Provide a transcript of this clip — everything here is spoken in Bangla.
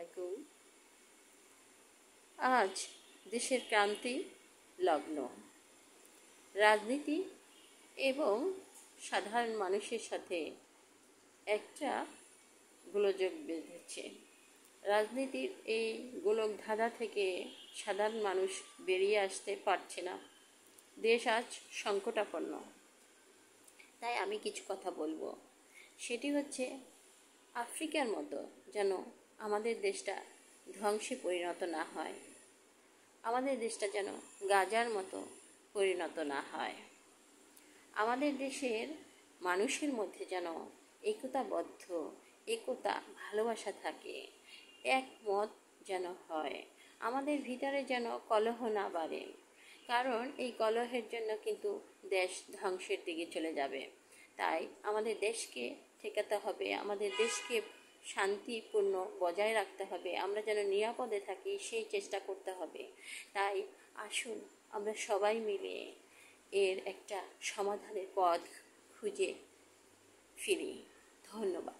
আলাইকুম। আজ দেশের ক্রান্তি লগ্ন। রাজনীতি এবং সাধারণ মানুষের সাথে একটা গোলযোগ বেঁধেছে। রাজনীতির এই গোলক ধাঁধা থেকে সাধারণ মানুষ বেরিয়ে আসতে পারছে না। দেশ আজ সংকটাপন্ন। তাই আমি কিছু কথা বলবো। সেটি হচ্ছে, আফ্রিকার মতো যেন আমাদের দেশটা ধ্বংসে পরিণত না হয়, আমাদের দেশটা যেন গাজার মতো পরিণত না হয়, আমাদের দেশের মানুষের মধ্যে যেন একতা ভালোবাসা থাকে, একমত যেন হয়, আমাদের ভিতরে যেন কলহ না বাড়ে। কারণ এই কলহের জন্য কিন্তু দেশ ধ্বংসের দিকে চলে যাবে। তাই আমাদের দেশকে ঠেকাতে হবে, আমাদের দেশকে শান্তিপূর্ণ বজায় রাখতে হবে, আমরা যেন নিরাপদে থাকি সেই চেষ্টা করতে হবে। তাই আসুন আমরা সবাই মিলে এর একটা সমাধানের পথ খুঁজে ফিরি। ধন্যবাদ।